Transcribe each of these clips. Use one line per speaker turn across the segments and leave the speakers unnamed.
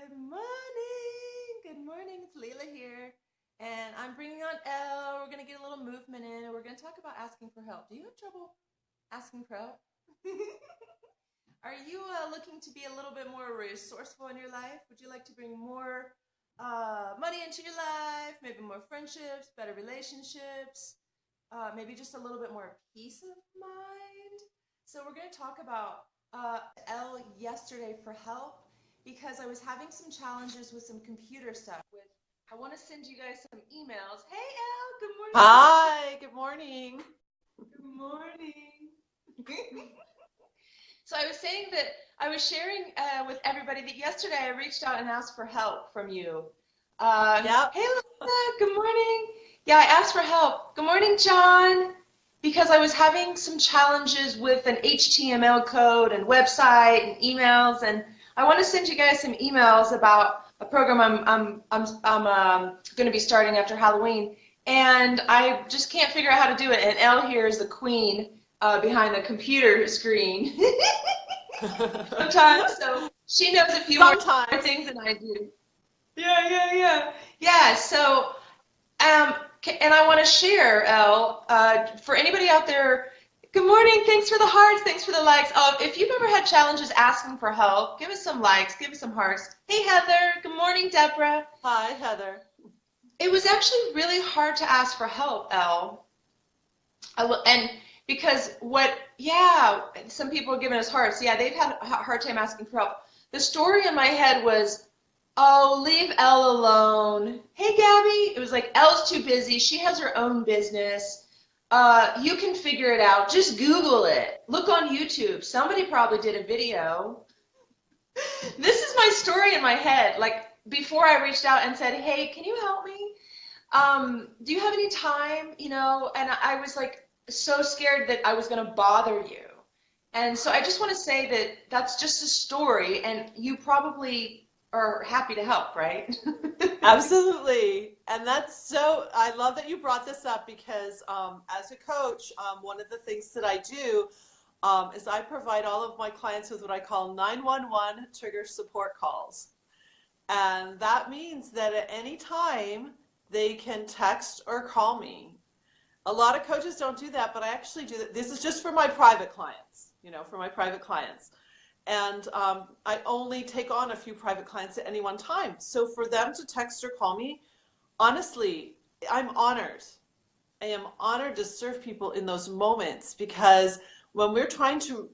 Good morning. Good morning. It's Lila here. And I'm bringing on Elle. We're going to get a little movement in. And we're going to talk about asking for help. Do you have trouble asking for help? Are you looking to be a little bit more resourceful in your life? Would you like to bring more money into your life? Maybe more friendships, better relationships, maybe just a little bit more peace of mind? So we're going to talk about Elle yesterday for help because I was having some challenges with some computer stuff. I want to send you guys some emails. Hey, Elle, good morning.
Hi, good morning.
Good morning. So I was saying that I was sharing with everybody that yesterday I reached out and asked for help from you.
Yep.
Hey, Lisa, good morning. Yeah, I asked for help. Good morning, John. Because I was having some challenges with an HTML code and website and emails, and I want to send you guys some emails about a program I'm going to be starting after Halloween, and I just can't figure out how to do it. And Elle here is the queen behind the computer screen sometimes, so she knows a few more
Sometimes.
things than I do. Yeah. So, and I want to share, Elle, for anybody out there. Good morning. Thanks for the hearts. Thanks for the likes. If you've ever had challenges asking for help, give us some likes. Give us some hearts. Hey, Heather. Good morning, Deborah.
Hi, Heather.
It was actually really hard to ask for help, Elle. And because some people are giving us hearts. Yeah, they've had a hard time asking for help. The story in my head was, oh, leave Elle alone. Hey, Gabby. It was like, Elle's too busy. She has her own business. You can figure it out. Just Google it. Look on YouTube. Somebody probably did a video. This is my story in my head. Like, before I reached out and said, hey, can you help me? Do you have any time? And I was like so scared that I was going to bother you. And so I just want to say that that's just a story, and you probably are happy to help, right?
Absolutely. And I love that you brought this up because as a coach, one of the things that I do is I provide all of my clients with what I call 911 trigger support calls. And that means that at any time they can text or call me. A lot of coaches don't do that, but I actually do that. This is just for my private clients, And I only take on a few private clients at any one time. So for them to text or call me, honestly, I'm honored. I am honored to serve people in those moments because when we're trying to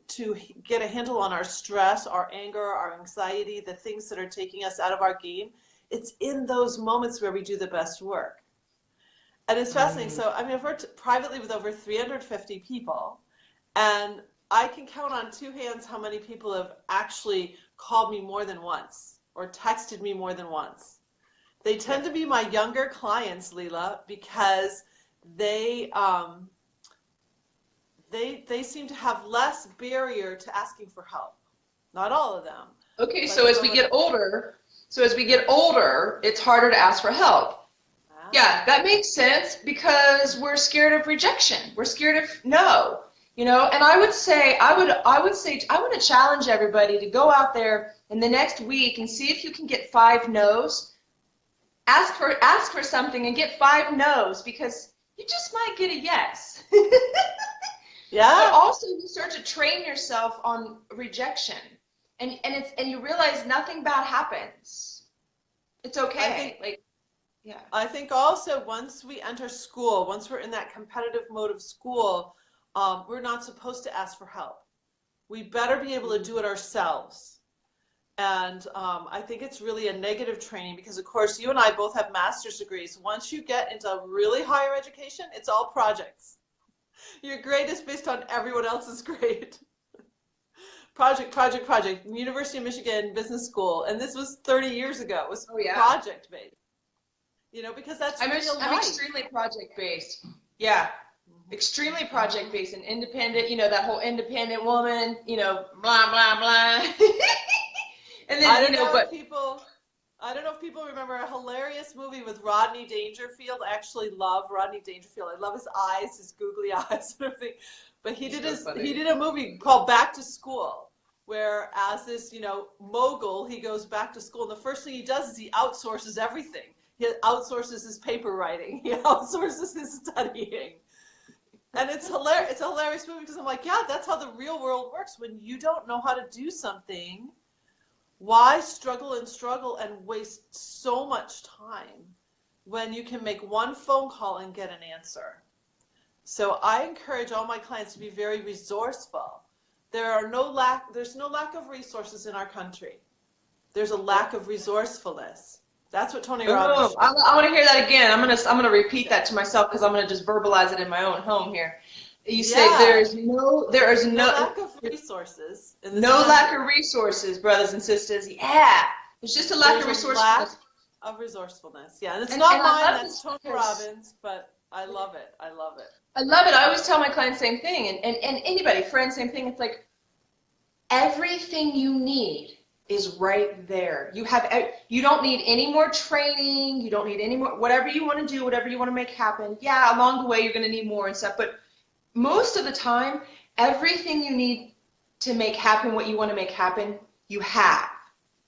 get a handle on our stress, our anger, our anxiety, the things that are taking us out of our game, it's in those moments where we do the best work. And it's fascinating. So, I've worked privately with over 350 people, and I can count on two hands how many people have actually called me more than once or texted me more than once. They tend to be my younger clients, Lila, because they seem to have less barrier to asking for help. Not all of them.
Okay, so as we get older, it's harder to ask for help. Yeah, that makes sense because we're scared of rejection. We're scared of no, and I would want to challenge everybody to go out there in the next week and see if you can get 5 no's. Ask for something and get 5 no's because you just might get a yes.
Yeah.
But also you start to train yourself on rejection, and you realize nothing bad happens. It's okay. Yeah.
I think also once we enter school, once we're in that competitive mode of school, we're not supposed to ask for help. We better be able to do it ourselves. And I think it's really a negative training because, of course, you and I both have master's degrees. Once you get into really higher education, it's all projects. Your grade is based on everyone else's grade. Project. University of Michigan Business School. And this was 30 years ago. It was project-based. Because that's
I'm extremely project-based. Yeah. Extremely project-based and independent, that whole independent woman, blah, blah, blah. And then,
I don't know if people remember a hilarious movie with Rodney Dangerfield. I actually love Rodney Dangerfield. I love his eyes, his googly eyes and everything. But he did a movie called Back to School. where as this, mogul, he goes back to school. And the first thing he does is he outsources everything. He outsources his paper writing. He outsources his studying. And it's hilarious. It's a hilarious movie because I'm like, yeah, that's how the real world works. When you don't know how to do something, why struggle and waste so much time when you can make one phone call and get an answer? So I encourage all my clients to be very resourceful. There's no lack of resources in our country. There's a lack of resourcefulness. That's what Tony Robbins.
I want to hear that again. I'm gonna repeat that to myself because I'm gonna just verbalize it in my own home here. You say there is no
lack of resources.
No lack of resources, brothers and sisters. Yeah, it's just a lack of resourcefulness.
Of resourcefulness. Yeah, and it's not mine. That's Tony Robbins, but I love it. I love it.
I love it. I always tell my clients the same thing, and anybody, friends, same thing. It's like everything you need is right there. You don't need any more training. You don't need any more, whatever you want to do, whatever you want to make happen. Yeah, along the way, you're going to need more and stuff. But most of the time, everything you need to make happen what you want to make happen, you have.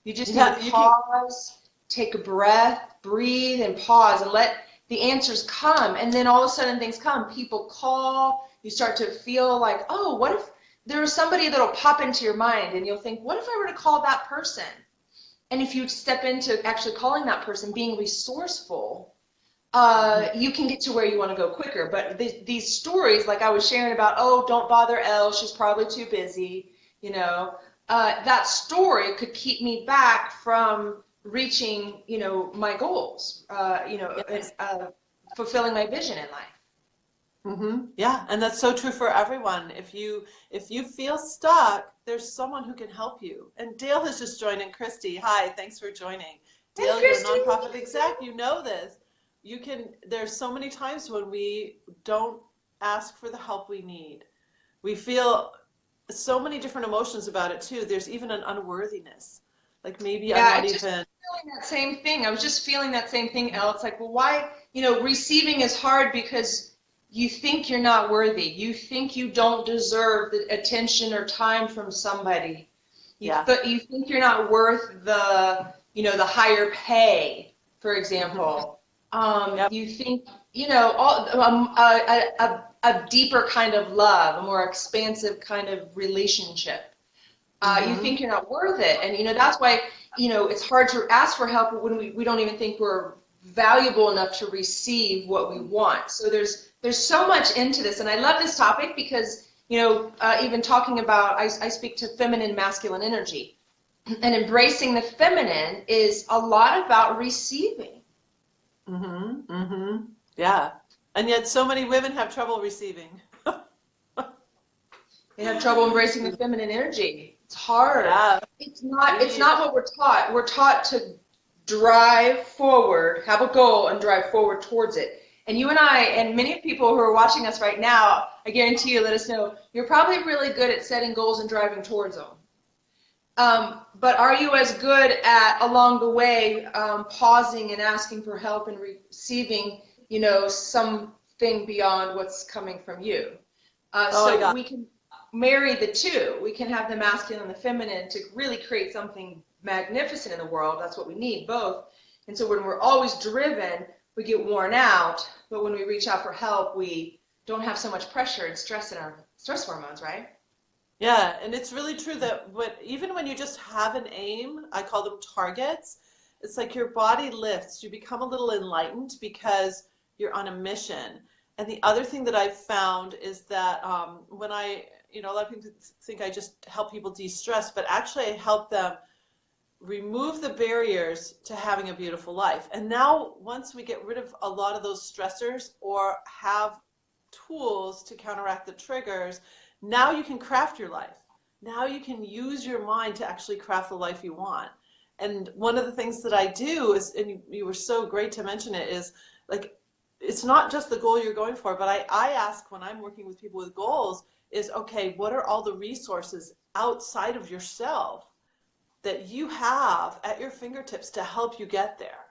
You just need to pause, take a breath, breathe, and pause, and let the answers come. And then all of a sudden things come. People call. You start to feel like, oh, what if there was somebody that'll pop into your mind, and you'll think, what if I were to call that person? And if you step into actually calling that person, being resourceful, you can get to where you want to go quicker. But these stories, like I was sharing about, oh, don't bother Elle, she's probably too busy, that story could keep me back from reaching, my goals, fulfilling my vision in life.
Yeah, and that's so true for everyone. If you feel stuck, there's someone who can help you. And Dale has just joined in. Christy, hi, thanks for joining. Dale, you're a nonprofit exec. You know this. There's so many times when we don't ask for the help we need. We feel so many different emotions about it too. There's even an unworthiness. Like maybe I'm not even
feeling that same thing. I was just feeling that same thing, Elle. It's like, well, why, receiving is hard because you think you're not worthy. You think you don't deserve the attention or time from somebody. But you think you're not worth the, the higher pay, for example. You think, a deeper kind of love, a more expansive kind of relationship. You think you're not worth it. And, that's why, it's hard to ask for help when we don't even think we're valuable enough to receive what we want. So there's so much into this, and I love this topic because even talking about, I speak to feminine, masculine energy, and embracing the feminine is a lot about receiving.
Yeah, and yet so many women have trouble receiving.
They have trouble embracing the feminine energy. It's hard.
Yeah.
It's not what we're taught. We're taught to drive forward, have a goal, and drive forward towards it. And you and I, and many people who are watching us right now, I guarantee you, let us know, you're probably really good at setting goals and driving towards them. But are you as good at, along the way, pausing and asking for help and receiving, something beyond what's coming from you? So we can marry the two. We can have the masculine and the feminine to really create something magnificent in the world. That's what we need, both. And so when we're always driven, we get worn out. But when we reach out for help, we don't have so much pressure and stress in our stress hormones, right?
Yeah, and it's really true that even when you just have an aim, I call them targets, it's like your body lifts. You become a little enlightened because you're on a mission. And the other thing that I've found is that when a lot of people think I just help people de-stress, but actually I help them remove the barriers to having a beautiful life. And now once we get rid of a lot of those stressors or have tools to counteract the triggers, now you can craft your life. Now you can use your mind to actually craft the life you want. And one of the things that I do is, and you were so great to mention it, is like, it's not just the goal you're going for, but I ask when I'm working with people with goals is, okay, what are all the resources outside of yourself that you have at your fingertips to help you get there?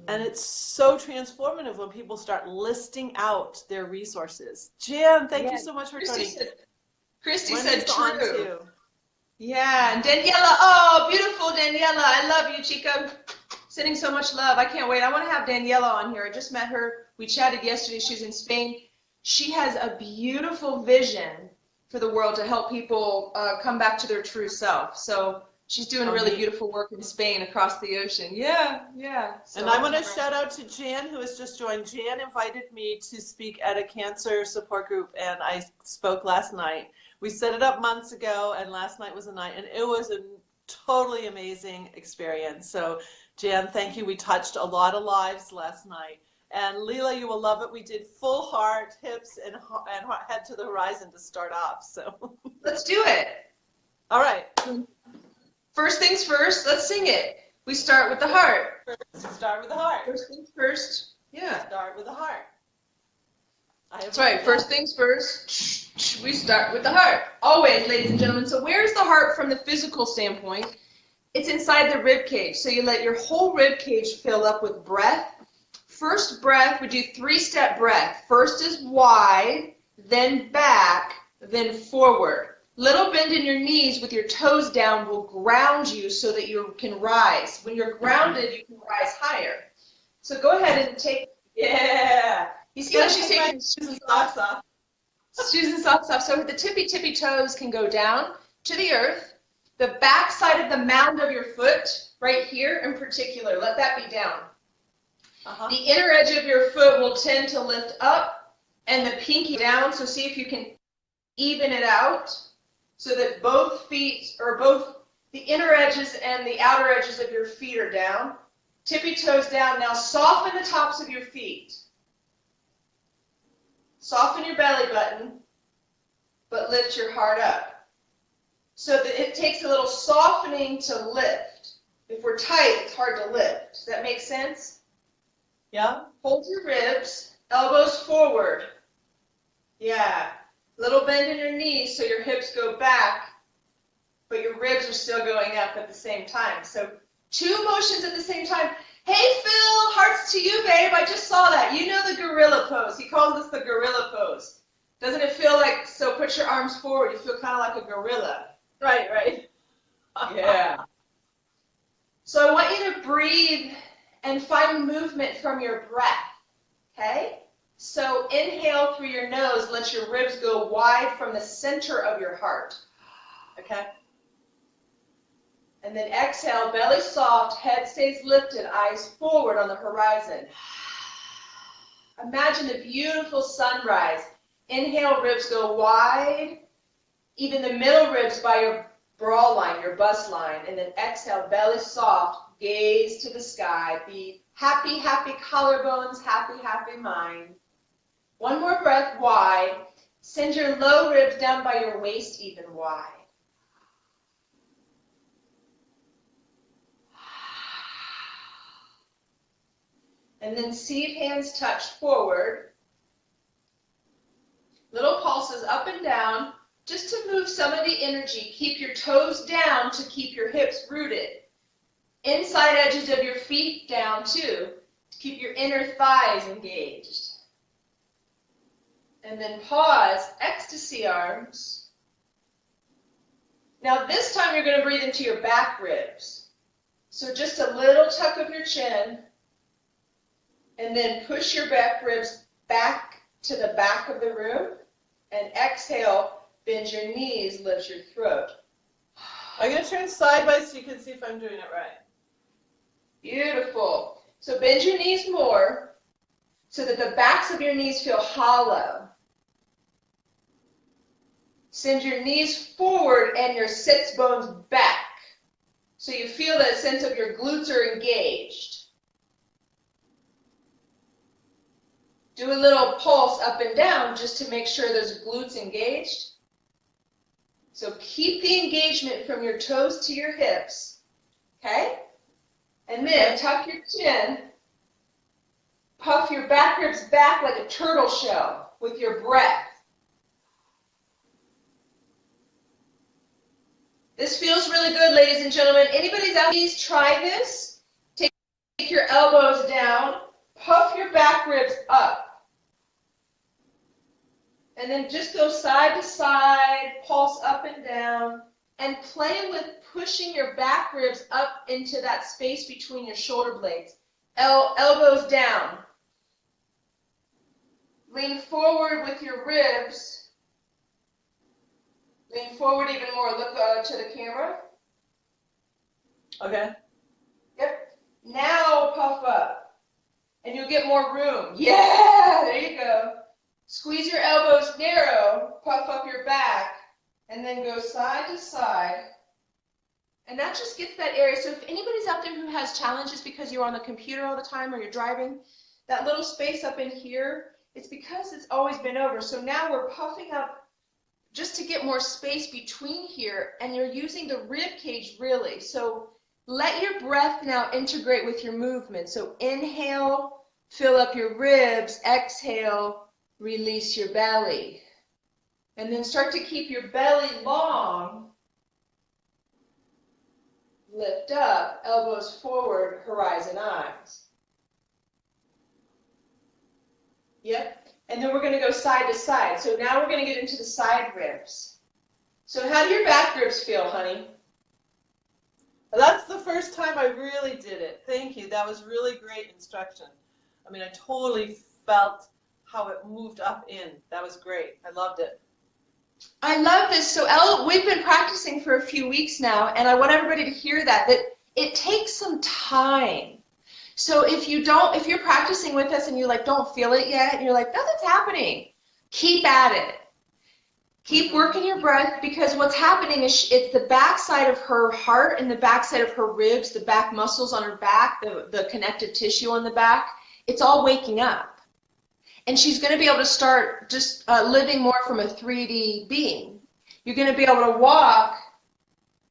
And it's so transformative when people start listing out their resources. Jan, thank you so much for joining.
Christy said true. Yeah, and Daniela, oh, beautiful Daniela. I love you, Chica. Sending so much love. I can't wait. I want to have Daniela on here. I just met her. We chatted yesterday. She's in Spain. She has a beautiful vision for the world to help people come back to their true self. So she's doing really beautiful work in Spain across the ocean. Yeah, yeah. So
and I want to shout out to Jan, who has just joined. Jan invited me to speak at a cancer support group, and I spoke last night. We set it up months ago, and last night was the night, and it was a totally amazing experience. So, Jan, thank you. We touched a lot of lives last night. And Lila, you will love it. We did full heart, hips, and head to the horizon to start off. So
let's do it.
All right.
First things first, let's sing it. We start with the heart.
Start with the heart.
First things first. Yeah.
Start with the heart.
That's right. First things first, we start with the heart. Always, ladies and gentlemen. So where's the heart from the physical standpoint? It's inside the rib cage. So you let your whole rib cage fill up with breath. First breath, we do 3-step breath. First is wide, then back, then forward. Little bend in your knees with your toes down will ground you so that you can rise. When you're grounded, you can rise higher. So go ahead and take, yeah. You see how she's taking shoes and socks off? Shoes and socks off. So the tippy toes can go down to the earth. The back side of the mound of your foot, right here in particular, let that be down. The inner edge of your foot will tend to lift up and the pinky down. So see if you can even it out so that both feet, or both the inner edges and the outer edges of your feet are down. Tippy toes down. Now soften the tops of your feet. Soften your belly button, but lift your heart up. So that it takes a little softening to lift. If we're tight, it's hard to lift. Does that make sense?
Yeah.
Hold your ribs, elbows forward. Yeah. Little bend in your knees so your hips go back, but your ribs are still going up at the same time. So 2 motions at the same time. Hey, Phil, hearts to you, babe. I just saw that. You know the gorilla pose. He calls this the gorilla pose. Doesn't it feel like, so put your arms forward, you feel kind of like a gorilla.
Right, right.
Yeah. So I want you to breathe and find movement from your breath, okay? So inhale through your nose, let your ribs go wide from the center of your heart.
Okay.
And then exhale, belly soft, head stays lifted, eyes forward on the horizon. Imagine a beautiful sunrise. Inhale, ribs go wide, even the middle ribs by your bra line, your bust line. And then exhale, belly soft, gaze to the sky. Be happy, happy collarbones, happy, happy mind. One more breath, wide. Send your low ribs down by your waist even wide. And then see if hands touch forward. Little pulses up and down, just to move some of the energy. Keep your toes down to keep your hips rooted. Inside edges of your feet down too, to keep your inner thighs engaged. And then pause, ecstasy arms. Now this time you're going to breathe into your back ribs. So just a little tuck of your chin. And then push your back ribs back to the back of the room. And exhale, bend your knees, lift your throat.
I'm going to turn side by so you can see if I'm doing it right.
Beautiful. So bend your knees more so that the backs of your knees feel hollow. Send your knees forward and your sits bones back so you feel that sense of your glutes are engaged. Do a little pulse up and down just to make sure those glutes engaged. So keep the engagement from your toes to your hips, okay? And then tuck your chin, puff your back ribs back like a turtle shell with your breath. This feels really good, ladies and gentlemen. Anybody's out, please try this. Take your elbows down, puff your back ribs up. And then just go side to side, pulse up and down. and play with pushing your back ribs up into that space between your shoulder blades. Elbows down. Lean forward with your ribs. Lean forward even more. Look to the camera.
Okay.
Yep. Now puff up. And you'll get more room. Yeah, there you go. Squeeze your elbows narrow. Puff up your back. And then go side to side. And that just gets that area. So if anybody's out there who has challenges because you're on the computer all the time or you're driving, that little space up in here, it's because it's always been over. So now we're puffing up just to get more space between here, and you're using the rib cage really. So let your breath now integrate with your movement. So inhale, fill up your ribs. Exhale, release your belly. And then start to keep your belly long. Lift up, elbows forward, horizon eyes. Yep. And then we're going to go side to side. So now we're going to get into the side ribs. So how do your back ribs feel, honey?
That's the first time I really did it. Thank you. That was really great instruction. I mean, I totally felt how it moved up in. That was great. I loved it.
I love this. So Elle, we've been practicing for a few weeks now, and I want everybody to hear that it takes some time. So if you're practicing with us and you don't feel it yet, and you're like, nothing's happening, keep at it. Keep working your breath, because what's happening is it's the back side of her heart and the back side of her ribs, the back muscles on her back, the connective tissue on the back, it's all waking up. And she's going to be able to start just living more from a 3D being. You're going to be able to walk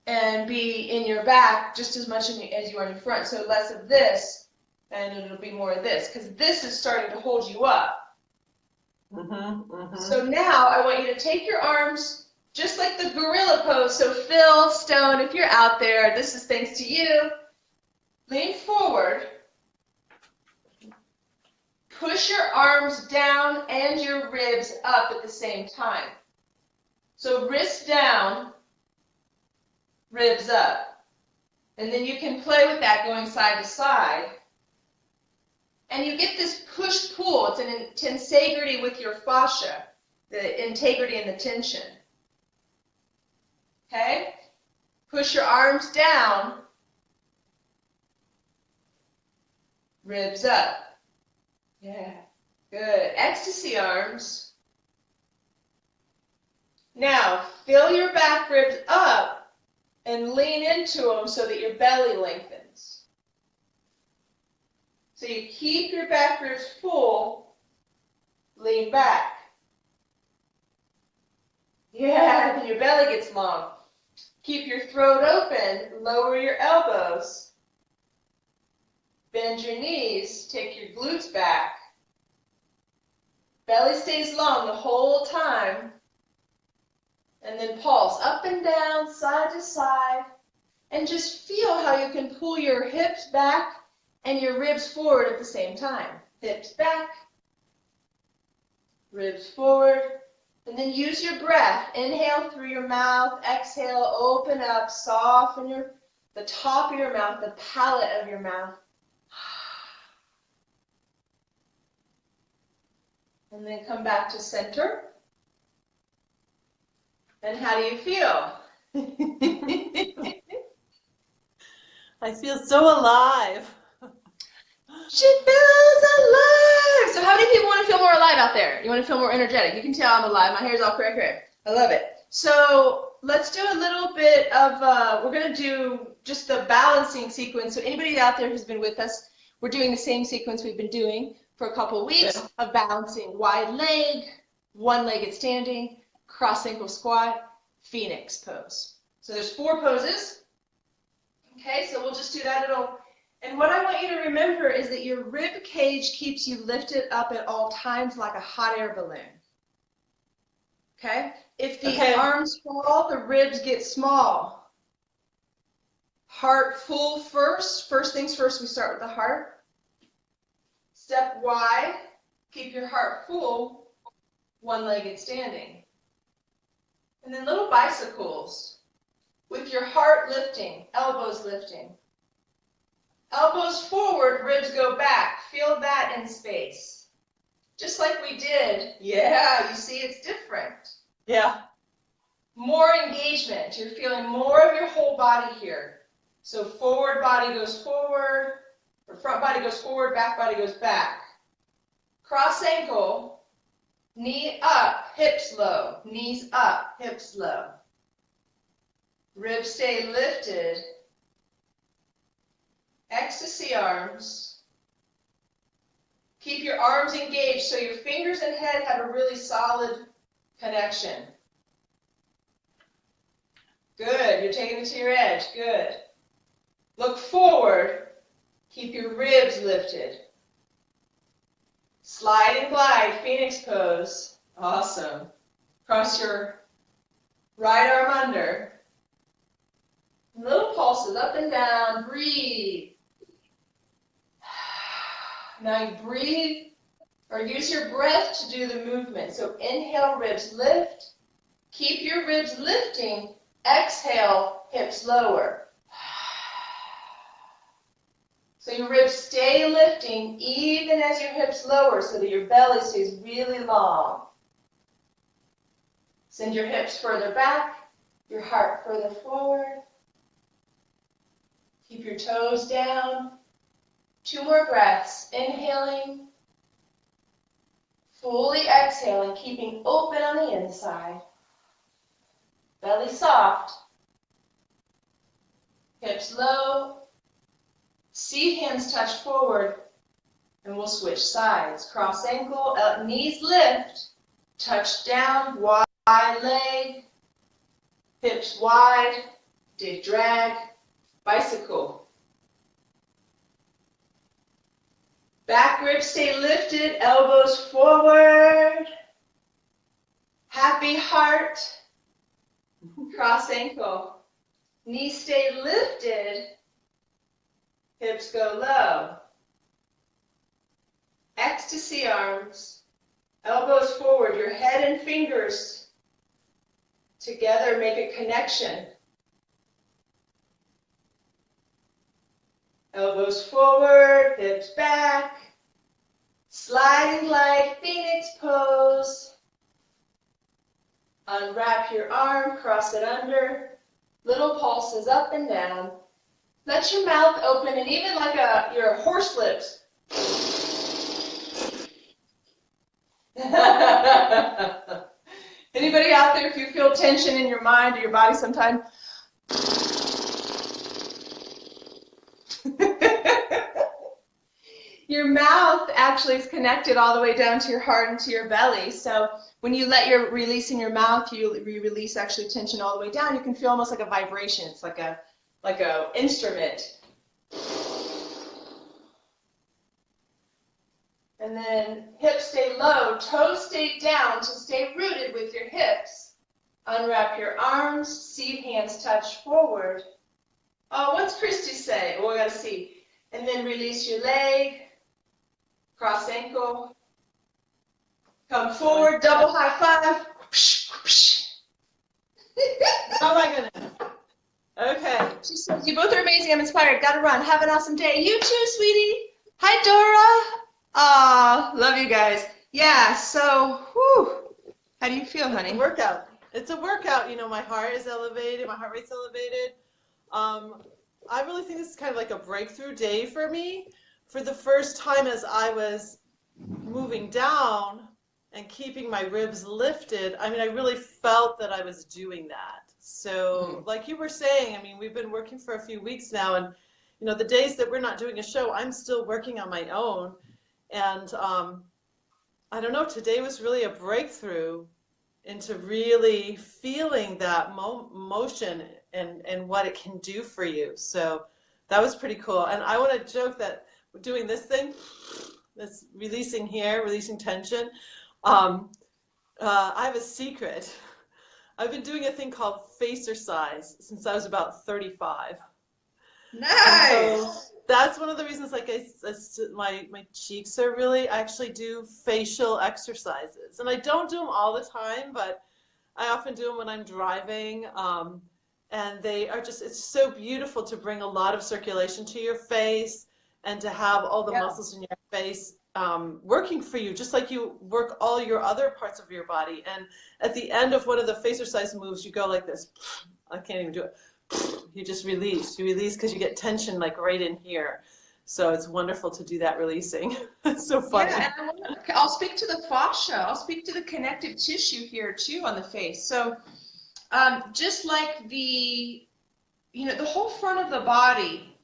and be in your back just as much as you are in your front. So less of this, and it'll be more of this, because this is starting to hold you up. So now I want you to take your arms just like the gorilla pose. So Phil, Stone, if you're out there, this is thanks to you. Lean forward. Push your arms down and your ribs up at the same time. So wrist down, ribs up. And then you can play with that going side to side. And you get this push-pull. It's an tensegrity with your fascia, the integrity and the tension. Okay? Push your arms down, ribs up. Yeah, good. Ecstasy arms. Now, fill your back ribs up and lean into them so that your belly lengthens. So you keep your back ribs full, lean back. Yeah, and your belly gets long. Keep your throat open, lower your elbows. Bend your knees, take your glutes back. Belly stays long the whole time. And then pulse up and down, side to side. And just feel how you can pull your hips back and your ribs forward at the same time. Hips back, ribs forward. And then use your breath. Inhale through your mouth, exhale, open up, soften the top of your mouth, the palate of your mouth. And then come back to center. And how do you feel?
I feel so alive.
She feels alive. So how many people want to feel more alive out there? You want to feel more energetic? You can tell I'm alive. My hair's all cray. I love it. So let's do a little bit of, we're going to do just the balancing sequence. So anybody out there who's been with us, we're doing the same sequence we've been doing for a couple of weeks of balancing wide leg, one-legged standing, cross ankle squat, phoenix pose. So there's 4 poses. Okay, so we'll just do that. And what I want you to remember is that your rib cage keeps you lifted up at all times like a hot air balloon. Okay? If the arms fall, the ribs get small. Heart full first. First things first, we start with the heart. Step wide. Keep your heart full. One-legged standing. And then little bicycles. with your heart lifting, elbows lifting. Elbows forward, ribs go back. Feel that in space. Just like we did. Yeah, you see it's different.
Yeah.
More engagement. You're feeling more of your whole body here. So forward body goes forward, or front body goes forward, back body goes back. Cross ankle, knee up, hips low. Knees up, hips low. Ribs stay lifted. Ecstasy arms. Keep your arms engaged so your fingers and head have a really solid connection. Good. You're taking it to your edge. Good. Look forward. Keep your ribs lifted. Slide and glide, phoenix pose. Awesome. Cross your right arm under. Little pulses up and down. Breathe. Now you breathe or use your breath to do the movement. So inhale, ribs lift. Keep your ribs lifting. Exhale, hips lower. So your ribs stay lifting even as your hips lower so that your belly stays really long. Send your hips further back, your heart further forward. Keep your toes down. 2 more breaths. Inhaling. Fully exhaling, keeping open on the inside. Belly soft. Hips low. Seat hands touch forward. And we'll switch sides. Cross ankle, knees lift. Touch down, wide leg. Hips wide. Dig drag. Bicycle. Back ribs stay lifted, elbows forward. Happy heart. Cross ankle. Knees stay lifted. Hips go low. Ecstasy arms. Elbows forward. Your head and fingers together make a connection. Elbows forward, hips back. Slide and glide, phoenix pose. Unwrap your arm, cross it under. Little pulses up and down. Let your mouth open and even like your horse lips. Anybody out there, if you feel tension in your mind or your body sometime? Your mouth actually is connected all the way down to your heart and to your belly. So when you let your release in your mouth, you release actually tension all the way down. You can feel almost like a vibration. It's like a instrument. And then hips stay low, toes stay down to stay rooted with your hips. Unwrap your arms, seat hands touch forward. Oh, what's Christy say? Oh, I gotta see. And then release your leg. Cross ankle. Come forward, double high five.
Oh my goodness. Okay.
She says, you both are amazing. I'm inspired. Gotta run. Have an awesome day. You too, sweetie. Hi, Dora. Aw, love you guys. Yeah, so, whew. How do you feel, honey?
It's a workout. It's a workout. You know, my heart is elevated. My heart rate's elevated. I really think this is kind of like a breakthrough day for me. For the first time as I was moving down and keeping my ribs lifted, I mean, I really felt that I was doing that. So like you were saying, I mean, we've been working for a few weeks now, and, you know, the days that we're not doing a show, I'm still working on my own. And I don't know, today was really a breakthrough into really feeling that motion and what it can do for you. So that was pretty cool. And I want to joke that doing this thing, this releasing here, releasing tension, I have a secret. I've been doing a thing called facercise since I was about 35.
Nice.
So that's one of the reasons, like, my cheeks are really, I actually do facial exercises. And I don't do them all the time, but I often do them when I'm driving. And they are just, it's so beautiful to bring a lot of circulation to your face and to have all the muscles in your face working for you, just like you work all your other parts of your body. And at the end of one of the face exercise moves, you go like this. I can't even do it. You just release. You release because you get tension like right in here. So it's wonderful to do that releasing. It's so funny.
Yeah, and I'll speak to the fascia. I'll speak to the connective tissue here too on the face. So just like the whole front of the body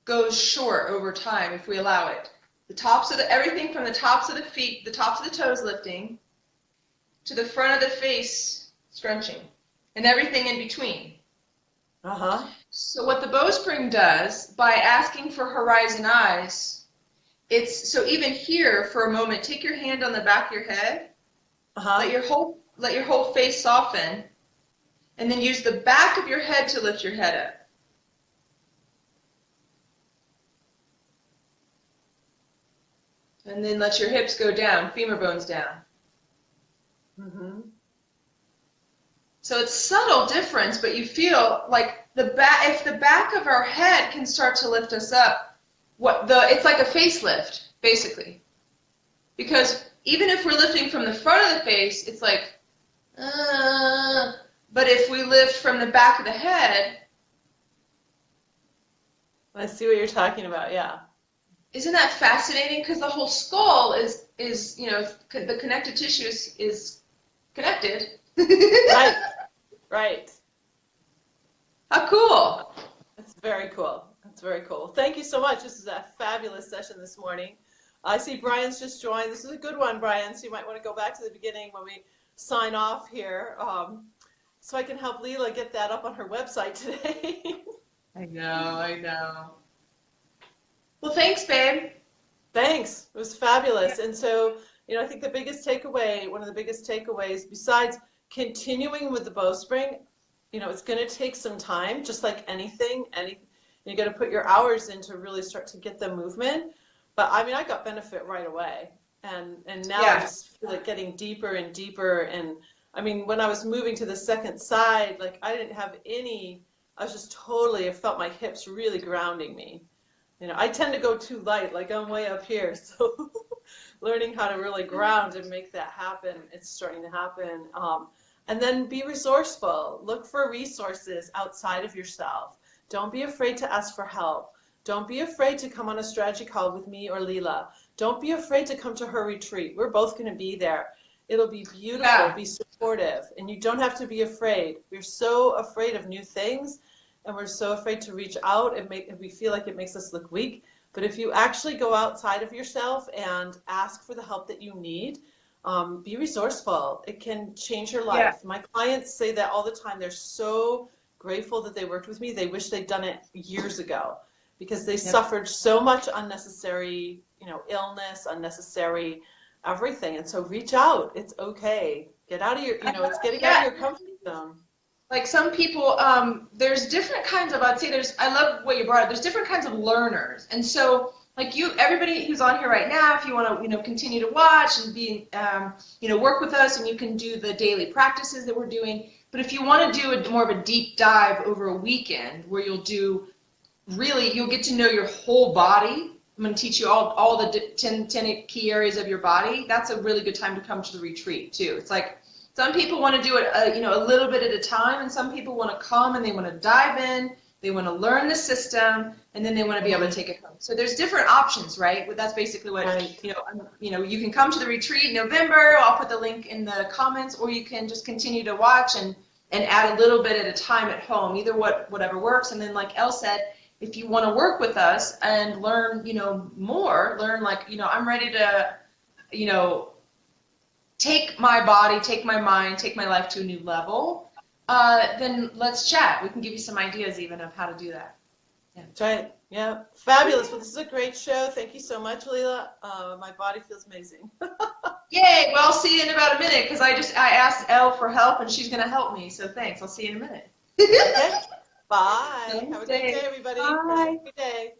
goes short over time if we allow it. The tops of everything from the tops of the feet, the tops of the toes lifting, to the front of the face scrunching, and everything in between.
Uh-huh.
So what the bowspring does, by asking for horizon eyes, so even here for a moment, take your hand on the back of your head, let your whole face soften, and then use the back of your head to lift your head up. And then let your hips go down, femur bones down.
Mm-hmm.
So it's subtle difference, but you feel like if the back of our head can start to lift us up, it's like a facelift, basically. Because even if we're lifting from the front of the face, it's like, but if we lift from the back of the head.
I see what you're talking about, yeah.
Isn't that fascinating? Because the whole skull is the connective tissue is connected.
Right. Right.
How cool.
That's very cool. That's very cool. Thank you so much. This is a fabulous session this morning. I see Brian's just joined. This is a good one, Brian, so you might want to go back to the beginning when we sign off here, so I can help Lila get that up on her website today.
I know. Well, thanks, babe.
Thanks. It was fabulous. And so, I think one of the biggest takeaways, besides continuing with the bowspring, it's going to take some time, just like anything. You got to put your hours in to really start to get the movement. But I got benefit right away. And now I just feel like getting deeper and deeper. And when I was moving to the second side, like I didn't have I felt my hips really grounding me. I tend to go too light, like I'm way up here. So learning how to really ground and make that happen, it's starting to happen. And then be resourceful. Look for resources outside of yourself. Don't be afraid to ask for help. Don't be afraid to come on a strategy call with me or Lila. Don't be afraid to come to her retreat. We're both going to be there. It'll be beautiful.
Yeah.
Be supportive. And you don't have to be afraid. We're so afraid of new things. And we're so afraid to reach out and we feel like it makes us look weak. But if you actually go outside of yourself and ask for the help that you need, be resourceful. It can change your life.
Yeah.
My clients say that all the time. They're so grateful that they worked with me. They wish they'd done it years ago because they suffered so much unnecessary, illness, unnecessary everything. And so reach out. It's okay. Get out of your, it's getting out of your comfort zone.
Like some people, there's different kinds of, I love what you brought up, there's different kinds of learners. And so like everybody who's on here right now, if you want to, continue to watch and be, work with us, and you can do the daily practices that we're doing. But if you want to do more of a deep dive over a weekend where you'll get to know your whole body. I'm going to teach you all the 10 key areas of your body. That's a really good time to come to the retreat too. It's like, some people want to do it, a little bit at a time, and some people want to come and they want to dive in, they want to learn the system, and then they want to be able to take it home. So there's different options, right? But that's basically what, you can come to the retreat in November. I'll put the link in the comments, or you can just continue to watch and add a little bit at a time at home, either whatever works. And then like Elle said, if you want to work with us and learn, more, I'm ready to, take my body, take my mind, take my life to a new level, then let's chat. We can give you some ideas even of how to do that. Yeah.
That's right. Yeah. Fabulous. Well, this is a great show. Thank you so much, Lila. My body feels amazing.
Yay. Well, I'll see you in about a minute because I asked Elle for help and she's going to help me. So thanks. I'll see you in a minute.
Okay. Bye.
Have
a great day, everybody.
Bye.
Have a good day.